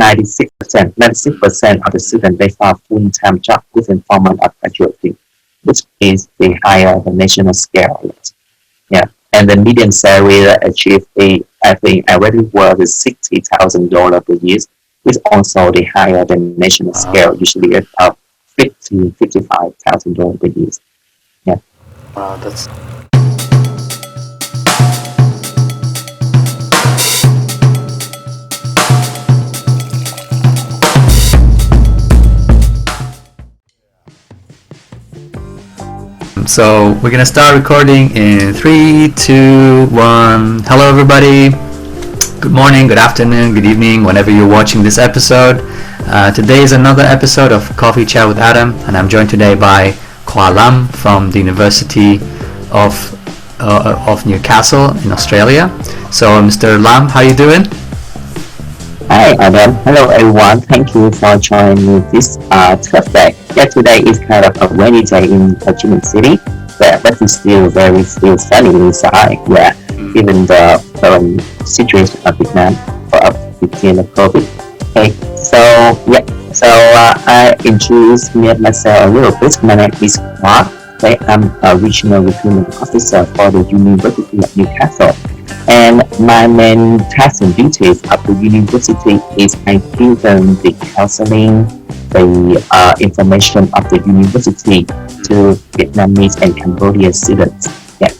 96% of the students they found full-time job within 4 months of graduating, which is the higher the national scale. Yeah, and the median salary that achieved I think already was $60,000 per year, is also the higher than national scale, usually about $55,000 per year. Yeah. Wow, that's. So we're gonna start recording in 3, 2, 1. Hello everybody. Good morning, good afternoon, good evening, whenever you're watching this episode. Today is another episode of Coffee Chat with Adam, and I'm joined today by Khoa Lam from the University of Newcastle in Australia. So Mr. Lam, how you doing? Hi Adam. Hello everyone. Thank you for joining me this Thursday. Yeah, today is kind of a rainy day in Ho Chi Minh City, but it's still sunny inside. Yeah, given the situation of Vietnam between the COVID. Okay, so I introduce myself a little bit. My name is Khoa. Okay, I'm a regional recruitment officer for the University of Newcastle. And my main tasks and duties of the university is I give them the counseling, the information of the university to Vietnamese and Cambodian students. Yeah.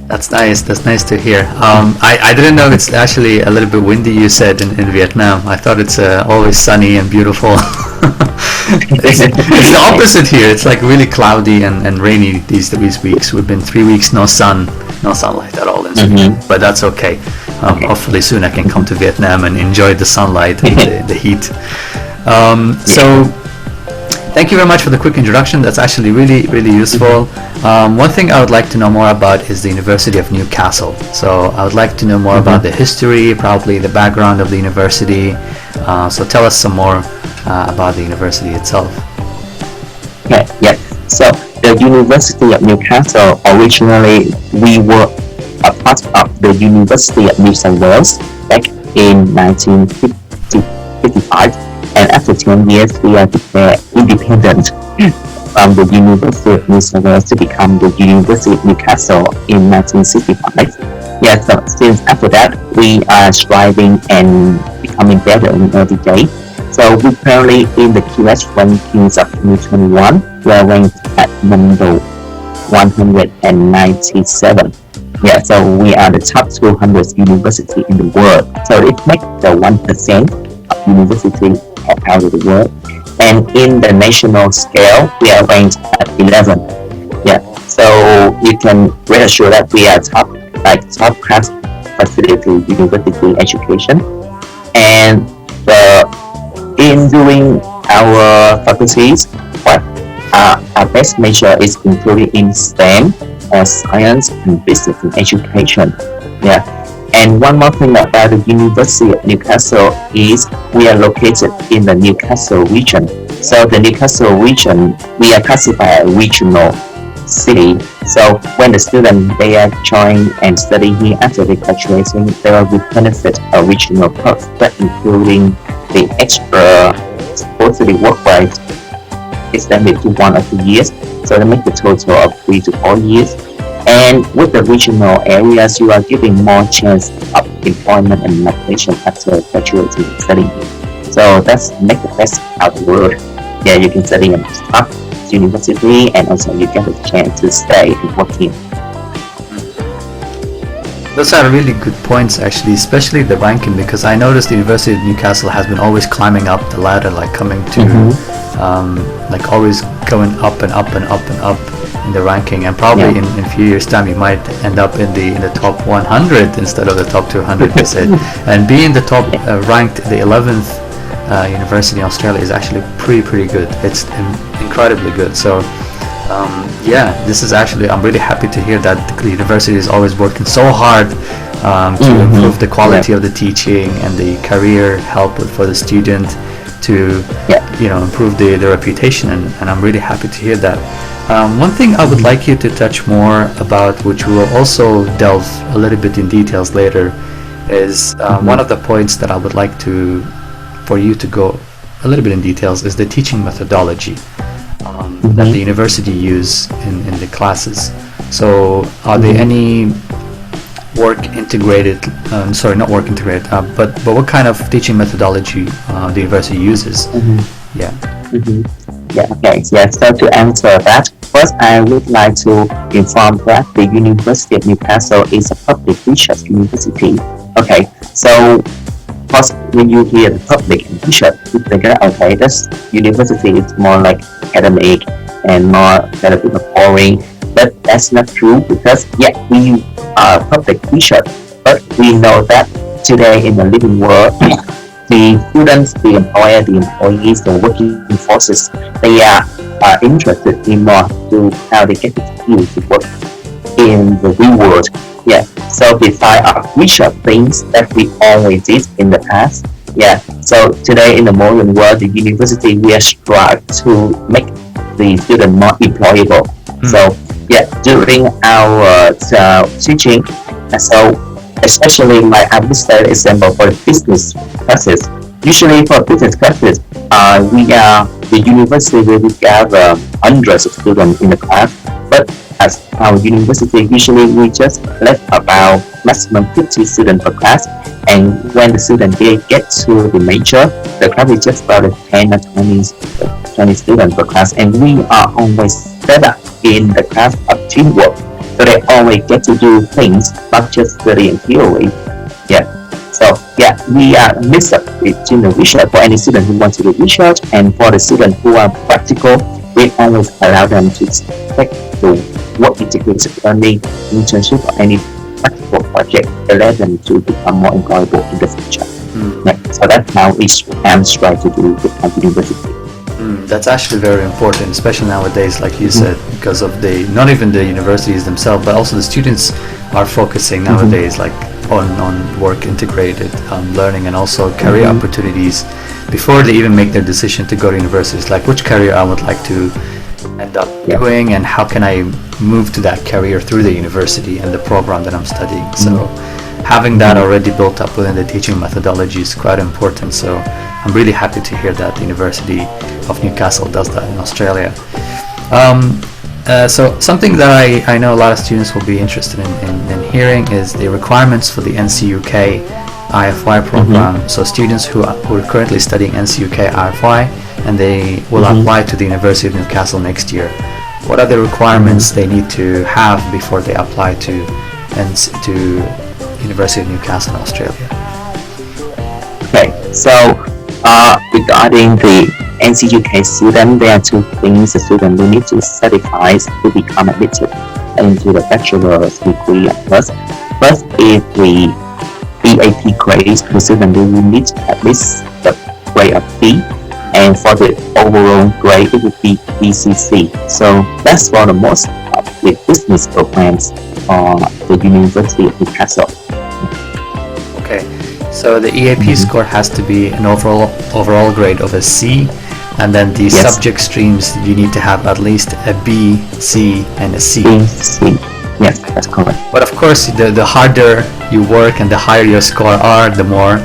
That's nice. That's nice to hear. I didn't know it's actually a little bit windy, you said, in Vietnam. I thought it's always sunny and beautiful. It's the opposite here. It's like really cloudy and rainy these weeks. We've been 3 weeks no sunlight at all in Sweden, but that's okay. Hopefully soon I can come to Vietnam and enjoy the sunlight and the heat. So thank you very much for the quick introduction. That's actually really useful. One thing I would like to know more about is the University of Newcastle. So I would like to know more about the history, probably the background of the university. So tell us some more about the university itself. Yeah. So the University of Newcastle, originally we were a part of the University of New South Wales back in 1955, and after 10 years we are declared independent from the University of New South Wales to become the University of Newcastle in 1965. Yeah, so since after that we are striving and becoming better every day. So we're currently in the QS rankings of 2021. We are ranked at number 197. Yeah, so we are the top 200 university in the world. So it makes the 1% of university out of the world. And in the national scale, we are ranked at 11. Yeah, so you can rest assured that we are top class facility university education. And in doing our faculties, what our best major is included in STEM or science and business and education. Yeah. And one more thing about the University of Newcastle is we are located in the Newcastle region. So the Newcastle region, we are classified as a regional city. So when the students they are join and study here after they graduating, they will benefit a regional perks, that including the extra supposedly work rate extended to 1 or 2 years, so they make the total of 3 to 4 years. And with the regional areas, you are given more chance of employment and migration after graduating and studying. So that's make the best out of the world. Yeah, you can study in top university, and also you get a chance to stay and work here. Those are really good points, actually, especially the ranking, because I noticed the University of Newcastle has been always climbing up the ladder, like coming to, like always going up and up and up and up in the ranking, and probably in a few years' time you might end up in the top 100 instead of the top 200, you said. And being the top ranked, the 11th university in Australia is actually pretty good. It's incredibly good. So. This is actually, I'm really happy to hear that the university is always working so hard to improve the quality of the teaching and the career help for the student to improve the reputation, and I'm really happy to hear that. One thing I would like you to touch more about, which we will also delve a little bit in details later, is one of the points that I would like to for you to go a little bit in details is the teaching methodology that the university use in the classes. So are there any work integrated, not work integrated, but what kind of teaching methodology the university uses? Yeah. Yeah, okay. Yeah, so to answer that, first I would like to inform that the University of Newcastle is a public research university. Okay, so first when you hear the public and research, you think, okay, this university is more like academic and more kind of boring. But that's not true, because we are public research, but we know that today in the living world, the students, the employer, the employees, the working forces, they are interested in more to how they get the skills to work in the real world. Yeah. So beside our research things that we always did in the past. Yeah. So today in the modern world, the university we are strive to make the student more employable. So during our teaching, so especially like I would say example for the business classes. Usually for business classes, the university will gather hundreds of students in the class, but as our university usually we just let about maximum 50 students per class, and when the student get to the major, the class is just about 10 or 20 students per class, and we are always set up in the class of teamwork, so they always get to do things, not just study in theory. So we are mixed up between the research for any student who wants to do research, and for the students who are practical, we always allow them to take the work integrated learning, internship, or any practical project that allow them to become more employable in the future. So that's how we try to do with our university. That's actually very important, especially nowadays, like you said, because of not even the universities themselves, but also the students are focusing nowadays like on work integrated learning, and also career opportunities before they even make their decision to go to universities, like which career I would like to end up doing, and how can I move to that career through the university and the program that I'm studying. So having that already built up within the teaching methodology is quite important. So I'm really happy to hear that the University of Newcastle does that in Australia. So something that I know a lot of students will be interested in hearing is the requirements for the NCUK IFY program. So students who are currently studying NCUK IFY, and they will apply to the University of Newcastle next year. What are the requirements they need to have before they apply to University of Newcastle in Australia? Okay, so regarding the NCUK student, there are two things the student will need to certify to become admitted into the bachelor's degree at first. First, if the EAP grade, the student will need at least the grade of B, and for the overall grade it will be BCC. So that's for the most of the business programs for the University of Newcastle. Okay, so the EAP score has to be an overall grade of a C, and then the subject streams you need to have at least a B, C, and a C. B, C. Yes, that's correct. But of course, the harder you work and the higher your score are, the more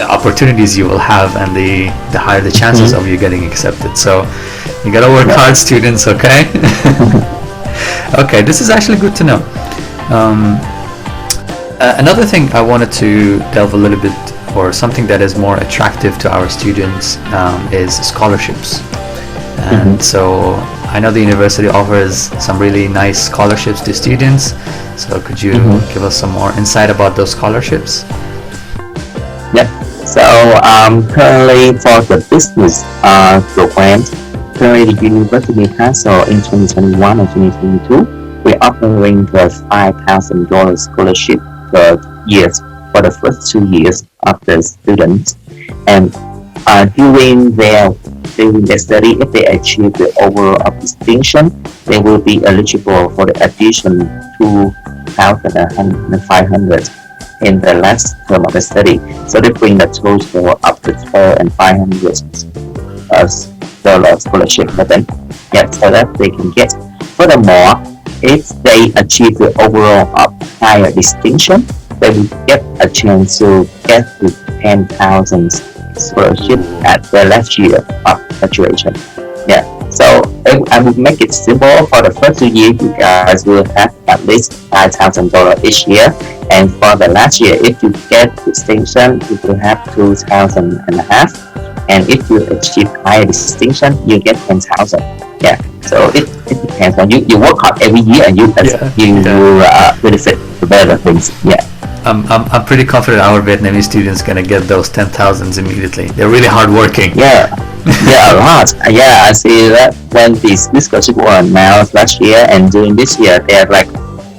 opportunities you will have, and the higher the chances of you getting accepted. So you gotta work hard, students. Okay. Okay, this is actually good to know. Another thing I wanted to delve a little bit, or something that is more attractive to our students, is scholarships. And so I know the university offers some really nice scholarships to students. So could you give us some more insight about those scholarships? So currently for the business programs, currently the University of Newcastle in 2021 and 2022, we're offering the $5,000 scholarship per year for the first 2 years of the students. And during their study, if they achieve the overall distinction, they will be eligible for the addition $2,500 in the last term of the study. So they bring the total up to $500 scholarship for them. So that they can get. Furthermore, if they achieve the overall higher distinction, they will get a chance to get the $10,000 scholarship at the last year of graduation. Yeah. So I will make it simple. For the first 2 years, you guys will have at least $5,000 each year, and for the last year, if you get distinction, you will have 2,000 and a half, and if you achieve higher distinction, you get 10,000. Yeah. So it depends on you. You work hard every year, and you benefit the better things. Yeah. I'm pretty confident our Vietnamese students gonna get those 10,000s immediately. They're really hardworking. Yeah. Yeah, a lot. Yeah, I see that when these scholarship were announced last year, and during this year, they're like,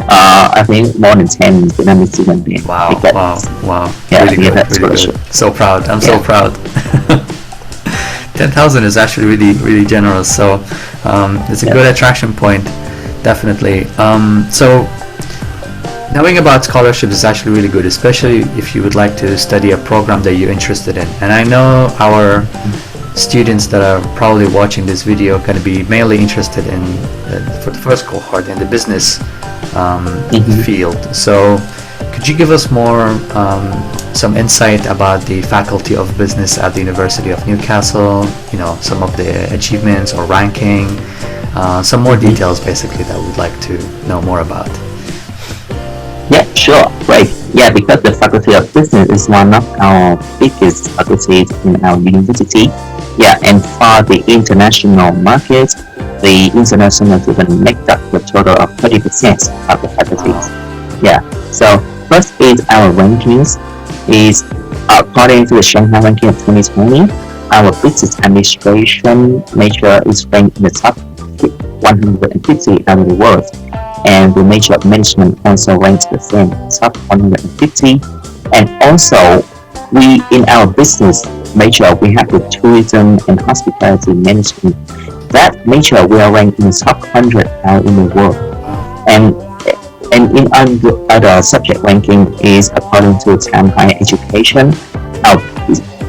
I think more than 10 Vietnamese students. Wow. Yeah, really good. So proud. I'm so proud. 10,000 is actually really generous. So it's a good attraction point, definitely. So knowing about scholarships is actually really good, especially if you would like to study a program that you're interested in. And I know our students that are probably watching this video are going to be mainly interested in, for the first cohort, in the business field. So could you give us more some insight about the Faculty of Business at the University of Newcastle, some of the achievements or ranking, some more details basically that we'd like to know more about? Yeah, sure. Great. Yeah, because the Faculty of Business is one of our biggest faculties in our university. Yeah, and for the international market, the international students make up the total of 30% of the faculties. Yeah. So first is our rankings. Is according to the Shanghai ranking of 2020, our business administration major is ranked in the top 150 around the world. And the major of management also ranks the same, top 150. And also, we in our business major, we have the tourism and hospitality management. That major will rank in the top 100 in the world. And in other subject ranking is according to Shanghai Education, our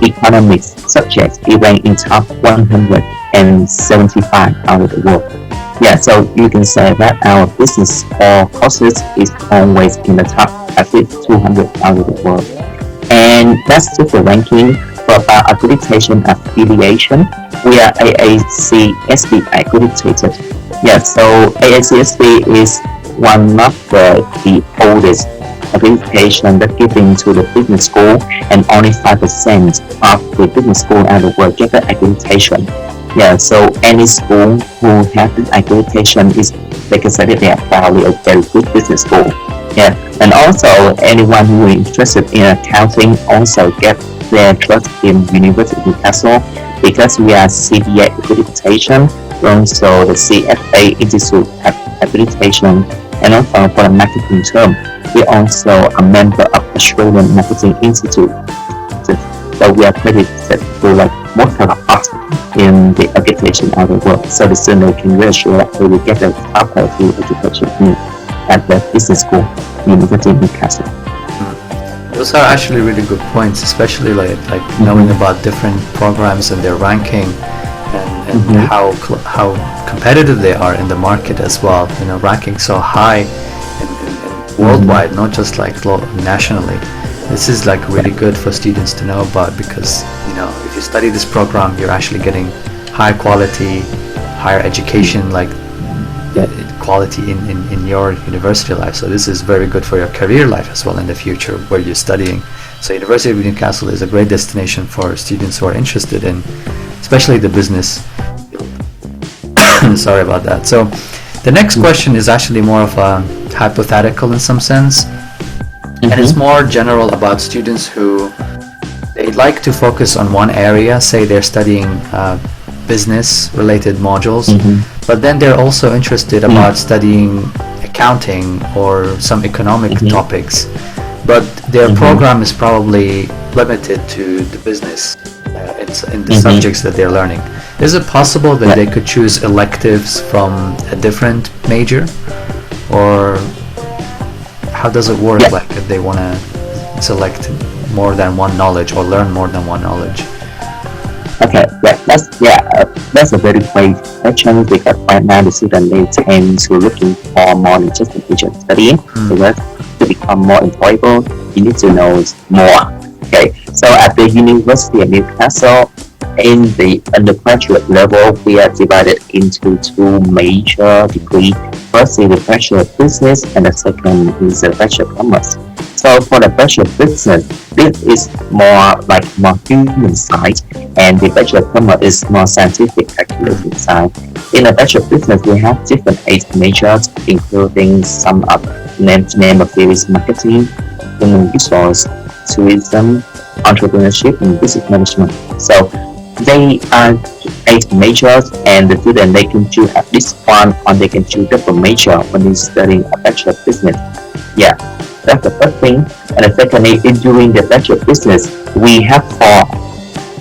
economics subject is ranked in top 175 out of the world. Yeah, so you can say that our business or courses is always in the top at least 200 out of the world. And that's just the ranking. For our accreditation affiliation, we are AACSB accredited. Yeah, so AACSB is one of the oldest accreditation that given to the business school, and only 5% of the business school out of the world get the accreditation. Yeah, so any school who has this accreditation is, they consider they are probably a very good business school. Yeah, and also anyone who is interested in accounting also get their trust in University of Newcastle, because we are CPA accreditation, also the CFA Institute accreditation, and also for the marketing term, we also a member of Australian Marketing Institute. So we are accredited to like most of the parts in the accreditation of the world, so the student can reassure that they will get the top quality education at the business school, University of Newcastle. Those are actually really good points, especially like knowing about different programs and their ranking, and how competitive they are in the market as well. Ranking so high and worldwide, not just like nationally. This is like really good for students to know about, because if you study this program, you're actually getting high quality, higher education, like quality in your university life. So this is very good for your career life as well in the future where you're studying. So University of Newcastle is a great destination for students who are interested in, especially the business. Sorry about that. So the next question is actually more of a hypothetical in some sense, and it's more general about students who they'd like to focus on one area. Say they're studying business related modules, but then they're also interested about studying accounting or some economic topics, but their program is probably limited to the business in the subjects that they're learning. Is it possible that they could choose electives from a different major, or how does it work? Like if they want to select more than one knowledge or learn more than one knowledge? Okay, that's a very great question, because right now the students they tend to looking for more than just the teacher studying. Because to become more employable, you need to know more. Okay, so at the University of Newcastle, in the undergraduate level, we are divided into two major degrees. First is the Bachelor of Business, and the second is the Bachelor of Commerce. So for the Bachelor of Business, this is more human side, and the Bachelor of Commerce is more scientific calculating side. In the Bachelor of Business, we have different 8 majors, including some of name of series marketing, human resource, tourism, entrepreneurship, and business management. So they are 8 majors, and the student they can choose at least one, or they can choose double major when they're studying a Bachelor of Business. Yeah, that's the first thing. And the second is during the Bachelor of Business, we have 4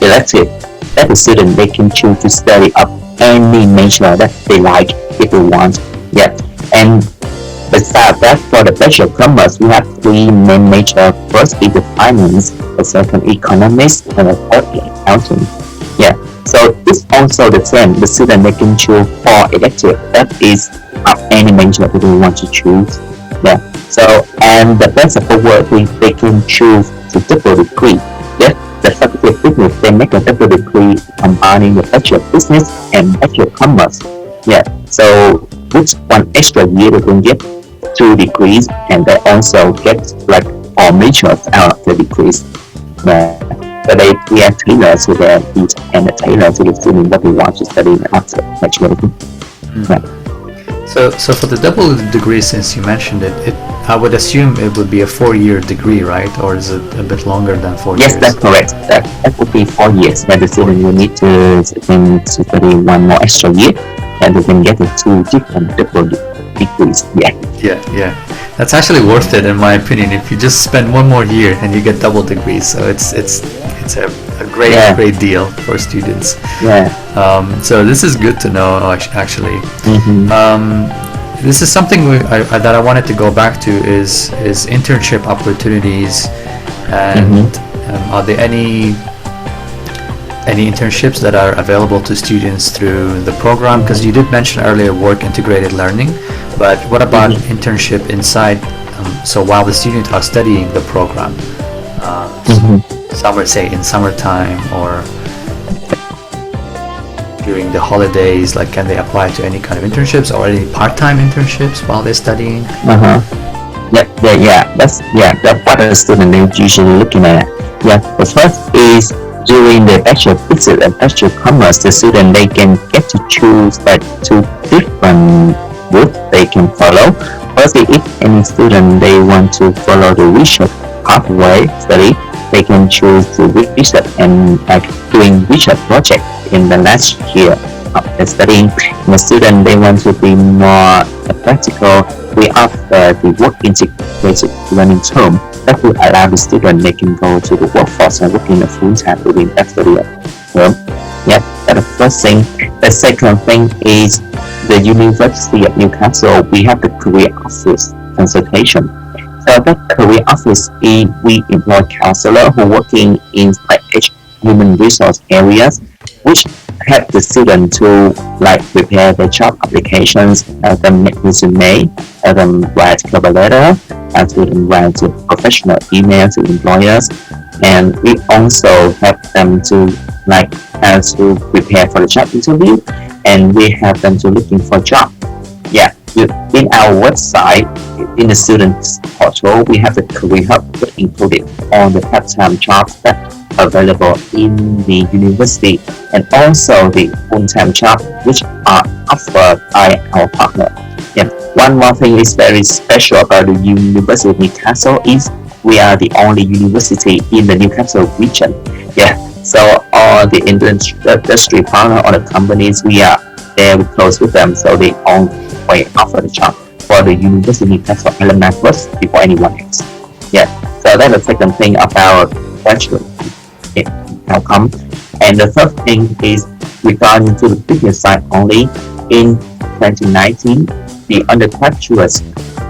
electives that the student they can choose to study up any major that they like if they want. Yeah, and besides that, for the Bachelor of Commerce, we have 3 main majors. First is the finance, the second economics, and the third is accounting. Yeah, so it's also the same. The student they can choose 4 electives. That is any major that they want to choose. Yeah. So and the best of the work they can choose to double degree. Yeah. The Faculty of Business they make a double degree combining the Bachelor of Business and Bachelor of Commerce. Yeah. So with 1 extra year they can get 2 degrees, and they also get like 4 majors out of the degrees. Yeah. So we are tailored to their needs and tailored to the student what they want to study after maturity. Yeah. So for the double degree, since you mentioned it, I would assume it would be a 4-year degree, right? Or is it a bit longer than 4 years? Yes, that's correct. That would be 4 years, but the student will need to study 1 more extra year, and they can get 2 different double degrees. Yeah. That's actually worth it in my opinion. If you just spend 1 more year and you get double degrees, so it's a great deal for students. Yeah. So this is good to know actually. This is something that I wanted to go back to is internship opportunities, and are there any internships that are available to students through the program? Because you did mention earlier work integrated learning, but what about internship inside? So while the students are studying the program, some would say in summertime or during the holidays, like can they apply to any kind of internships or any part-time internships while they're studying? That's what the student is usually looking at. Yeah, the first is during the Bachelor of Business and Bachelor of Commerce, the student they can get to choose like 2 different routes they can follow. Firstly, if any student they want to follow the research pathway study, they can choose to research and like doing research project in the last year of the studying. The student they want to be more practical. We offer the work integrated learning term that will allow the student they can go to the workforce and work in a full-time during that study term. Yeah, that's the first thing. The second thing is the University of Newcastle. We have the career office consultation. So that career office we employ counselors who working in like human resource areas, which help the student to like prepare their job applications, help them make resume, help them write cover letter, help them write professional email to employers, and we also help them to like how to prepare for the job interview, and we help them to looking for a job. Yeah, in our website, in the students portal, we have the career hub that included all the part-time jobs that are available in the university, and also the full-time jobs which are offered by our partner. Yeah. One more thing is very special about the University of Newcastle is we are the only university in the Newcastle region. Yeah. So all the industry partner or the companies we are there, we close with them, so they only offer the job for the University of Newcastle alumni first before anyone else. Yeah. So that's the second thing about bachelor outcome. And the third thing is regarding to the business side only. In 2019, the undergraduate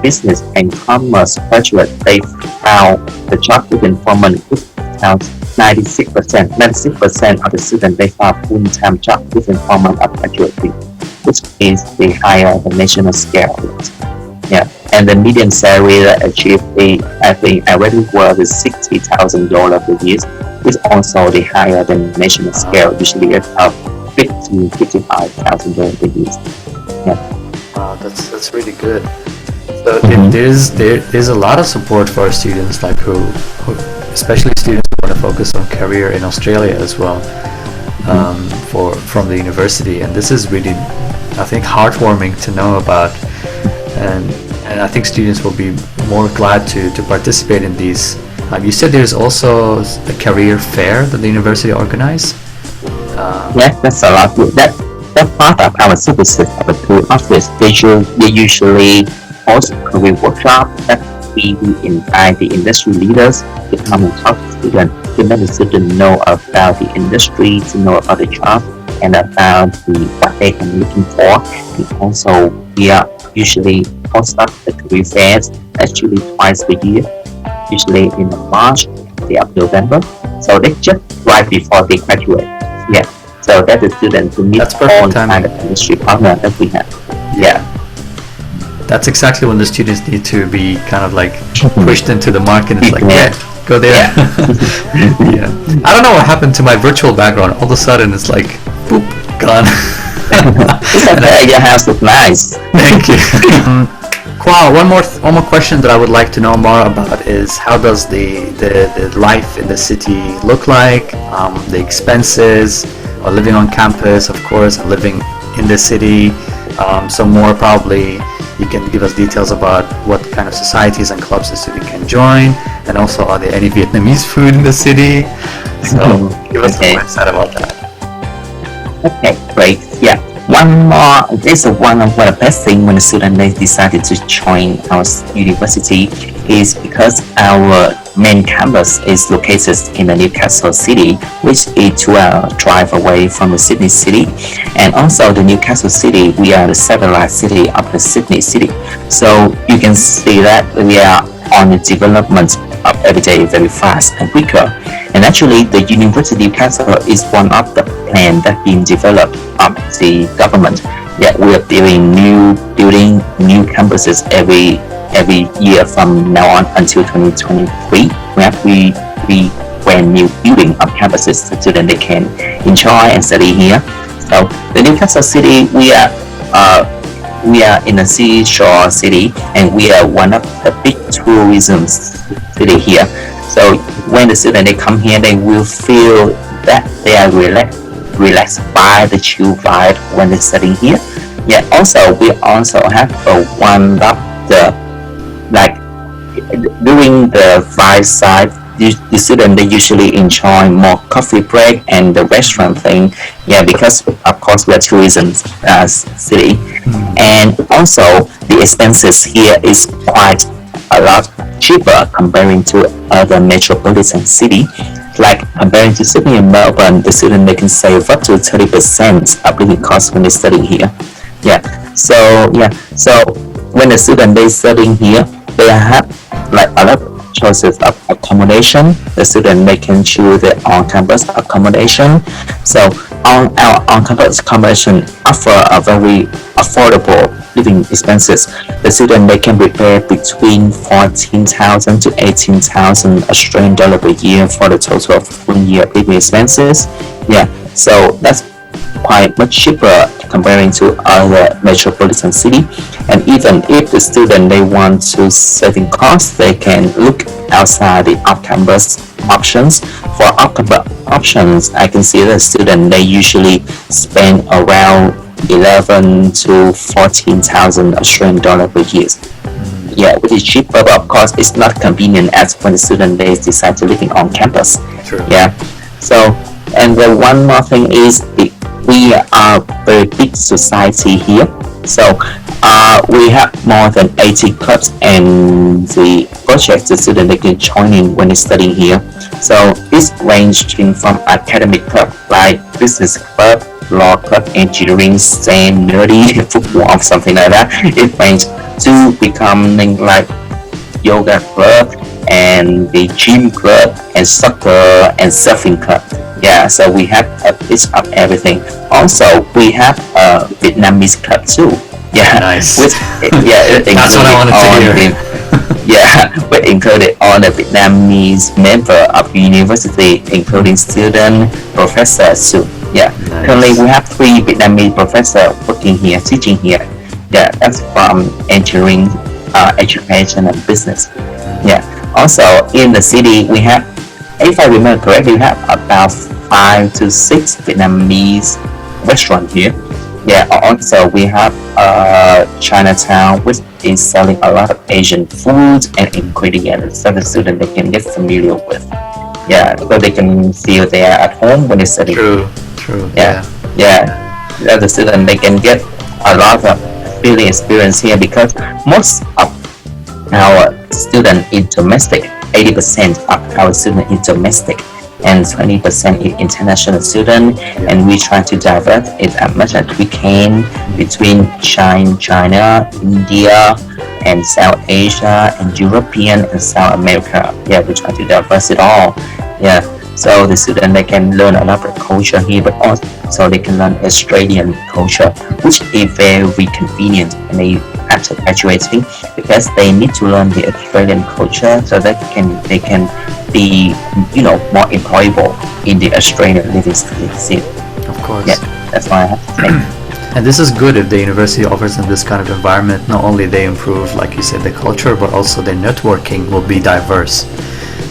business and commerce graduate they found the job within 4 months. 96% of the students they found full-time job within 4 months of graduating, which is the higher the national scale. Yeah. and the median salary that achieved I think average was $60,000 per year, is also the higher than national scale. Usually it's up $55,000 per year. Yeah. Wow, that's really good. So there's a lot of support for students like who especially students who want to focus on career in Australia as well, from the university, and this is really, I think, heartwarming to know about, and I think students will be more glad to participate in these. You said there's also a career fair that the university organize. Yes, that's a lot. That's part of our services of the career office. They usually host career workshop that we invite the industry leaders to come and talk to students, to let the students know about the industry, to know about the job, and about what they can be looking for. And also, we are usually host up the career fairs actually twice a year, usually in March and the of November. So they just right before they graduate. Yeah. So that the students to meet all kind of industry partner that we have. Yeah. That's exactly when the students need to be kind of like pushed into the market. It's like, yeah, go there. Yeah. Yeah. I don't know what happened to my virtual background. All of a sudden, it's like, boop, gone. It's okay. Your house is nice. Thank you. Kwao, one more question that I would like to know more about is how does the life in the city look like? The expenses, or living on campus, of course, and living in the city. Some more probably. You can give us details about what kind of societies and clubs the student can join, and also are there any Vietnamese food in the city? So give us some more insight about that. Okay, great. Yeah. This is one of the best things when the student they decided to join our university is because our main campus is located in the Newcastle city, which is 2-hour drive away from the Sydney city. And also the Newcastle city, we are the satellite city of the Sydney city. So you can see that we are on the development of every day very fast and quicker. And actually the University of Newcastle is one of the plans that being developed of the government. Yeah, we are building new campuses every year from now on until 2023. We brand new building of campuses so that they can enjoy and study here. So the Newcastle city, we are in a seashore city, and we are one of the big tourism city here. So when the students they come here, they will feel that they are relaxed by the chill vibe when they're studying here. Yeah. Also, we also have one of the during the 5 side. The students they usually enjoy more coffee break and the restaurant thing. Yeah, because of course we are tourism city, and also the expenses here is quite a lot cheaper comparing to other metropolitan city. Like comparing to Sydney and Melbourne, the student they can save up to 30% of living costs when they study here. Yeah. So when the student they studying here, they have like a lot of choices of accommodation. The student they can choose their on-campus accommodation. So on our on-campus accommodation offer a very affordable living expenses. The student they can prepare between 14,000 to 18,000 Australian dollar per year for the total of 1 year living expenses. Yeah, so that's quite much cheaper comparing to other metropolitan city. And even if the student they want to saving costs, they can look outside the off-campus options. For off-campus options, I can see the student they usually spend around 11 to 14,000 Australian dollar per year. Yeah, which is cheaper, but of course it's not convenient as when the student they decide to living on campus. True. Yeah. So, and the one more thing is we are a very big society here. So we have more than 80 clubs and the projects the student they can join in when they're studying here. So it's ranging from academic club like business club, law club, engineering, STEM, nerdy, football, or something like that. It ranges to becoming like yoga club and the gym club and soccer and surfing club. Yeah, so we have a bit of everything. Also, we have a Vietnamese club too. Yeah, Nice. which it That's what I wanted to hear. we included all the Vietnamese member of university, including student, professors too. Yeah, Nice. currently we have 3 Vietnamese professors working here, teaching here. Yeah, that's from engineering, education, and business. Yeah. Also in the city, we have, if I remember correctly, we have about 5 to 6 Vietnamese restaurants here. Yeah. Also we have Chinatown, which is selling a lot of Asian food and ingredients, so the student they can get familiar with. Yeah, so they can feel they are at home when they study. True. True. Yeah, yeah. The student they can get a lot of feeling experience here because most of our student is domestic. 80% of our student is domestic, and 20% is international student. And we try to divert it as much as we can between China, India, and South Asia, and European and South America. Yeah, we try to diverse it all. Yeah. So the student they can learn a lot of culture here, but also they can learn Australian culture, which is very convenient when they after graduating, because they need to learn the Australian culture so that they can be more employable in the Australian living scene. Of course. Yeah, that's why I have to say. And this is good if the university offers them this kind of environment. Not only they improve, like you said, the culture, but also their networking will be diverse.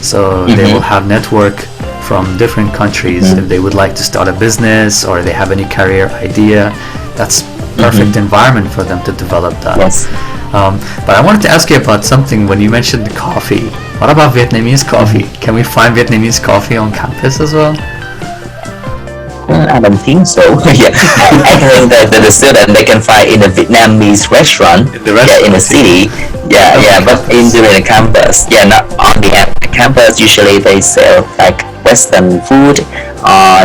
So they will have network from different countries. If they would like to start a business or they have any career idea, that's perfect environment for them to develop that. Yes. But I wanted to ask you about something when you mentioned the coffee. What about Vietnamese coffee? Can we find Vietnamese coffee on campus as well? I don't think so. Yeah, I think that the student they can find in a Vietnamese restaurant. In the city. Yeah, but during the campus. Yeah, not on the campus. Usually they sell like Western food,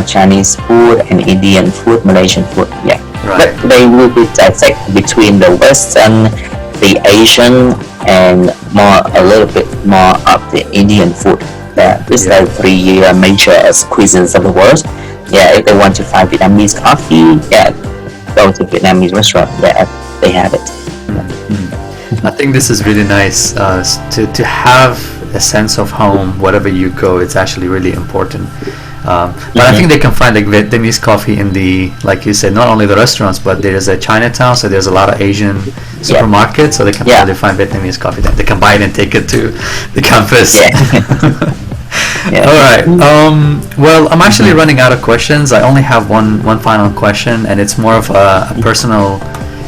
Chinese food, and Indian food, Malaysian food. Yeah, right. But they will be dissect between the Western, the Asian, and a little bit more of the Indian food. These are 3 major cuisines of the world. Yeah, if they want to find Vietnamese coffee, go to Vietnamese restaurant. Yeah, they have it. I think this is really nice to have a sense of home wherever you go. It's actually really important. But I think they can find like Vietnamese coffee in the, like you said, not only the restaurants, but there's a Chinatown, so there's a lot of Asian supermarkets, so they can probably find Vietnamese coffee there. They can buy it and take it to the campus. All right. Well, I'm actually running out of questions. I only have one final question, and it's more of a personal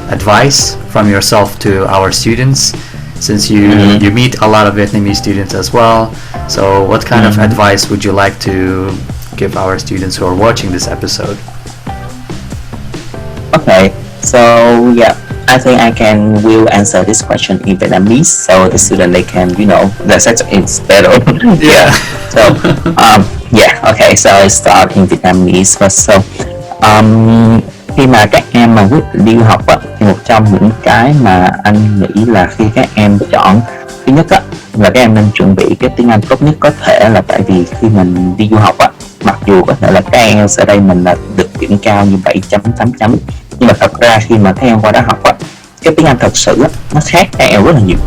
advice from yourself to our students, since you meet a lot of Vietnamese students as well. So what kind of advice would you like to give our students who are watching this episode? Okay, so I think I will answer this question in Vietnamese, so the student they can the sex is better. So okay, so I start in Vietnamese first. So khi mà các em mà quyết định đi du học á, thì một trong những cái mà anh nghĩ là khi các em chọn, thứ nhất á, là các em nên chuẩn bị cái tiếng Anh tốt nhất có thể, là tại vì khi mình đi du học á, mặc dù có thể là các em ở đây mình là được điểm cao như 7.8 chấm, nhưng mà thật ra khi mà các em qua đó học á, cái tiếng Anh thật sự á, nó khác các em rất là nhiều.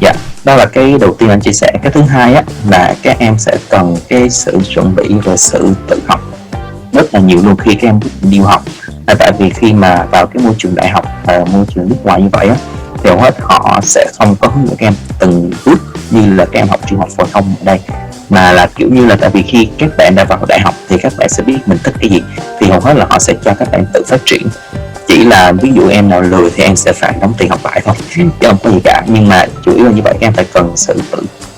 Dạ, đó là cái đầu tiên anh chia sẻ. Cái thứ hai á, là các em sẽ cần cái sự chuẩn bị và sự tự học rất là nhiều luôn khi các em đi du học. Là tại vì khi mà vào cái môi trường đại học môi trường nước ngoài như vậy á, thì hầu hết họ sẽ không có hướng dẫn các em từng bước như là các em học trung học phổ thông ở đây, mà là kiểu như là tại vì khi các bạn đã vào đại học thì các bạn sẽ biết mình thích cái gì, thì hầu hết là họ sẽ cho các bạn tự phát triển. Chỉ là ví dụ em nào lười thì em sẽ phải đóng tiền học lại thôi, chứ không có gì cả. Nhưng mà chủ yếu là như vậy, các em phải cần sự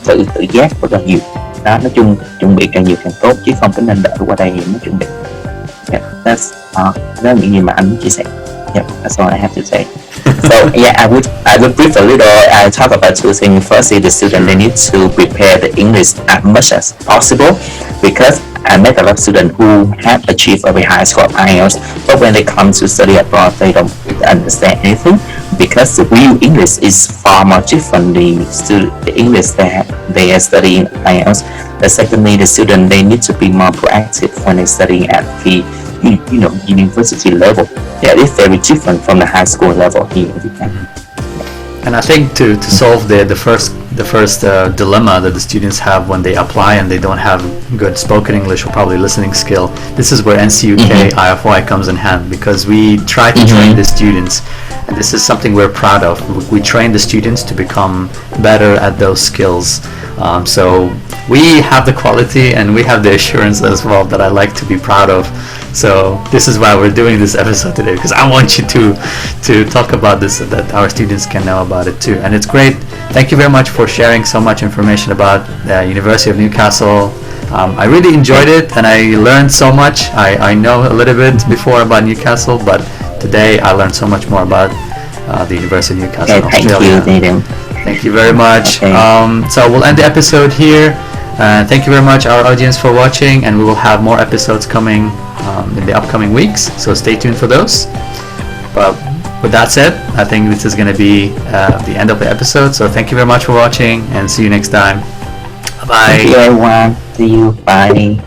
tự giác rất là nhiều. Đó, nói chung chuẩn bị càng nhiều càng tốt, chứ không có nên đợi qua đây mới chuẩn bị. Đó là những gì mà anh muốn chia sẻ. That's all I have to say. So I would brief a little. I talk about two things. Firstly, the student they need to prepare the English as much as possible, because I met a lot of students who have achieved a very high score of IELTS, but when they come to study abroad, they don't understand anything, because the real English is far more different the English they are studying IELTS. Secondly, the student they need to be more proactive when they study at the university level. Yeah, it's very different from the high school level here in Japan. And I think to solve the first dilemma that the students have when they apply and they don't have good spoken English or probably listening skill, this is where NCUK IFY comes in hand, because we try to train the students, and this is something we're proud of. We train the students to become better at those skills. So we have the quality and we have the assurance as well that I like to be proud of. So this is why we're doing this episode today, because I want you to talk about this so that our students can know about it too. And it's great. Thank you very much for sharing so much information about the University of Newcastle. I really enjoyed it and I learned so much. I know a little bit before about Newcastle, but today I learned so much more about the University of Newcastle in Australia. Thank you, Thank you very much. Okay. So we'll end the episode here. Thank you very much, our audience, for watching, and we will have more episodes coming in the upcoming weeks, so stay tuned for those. But with that said, I think this is going to be the end of the episode, so thank you very much for watching and see you next time. Bye bye. Thank you, everyone. See you. Bye.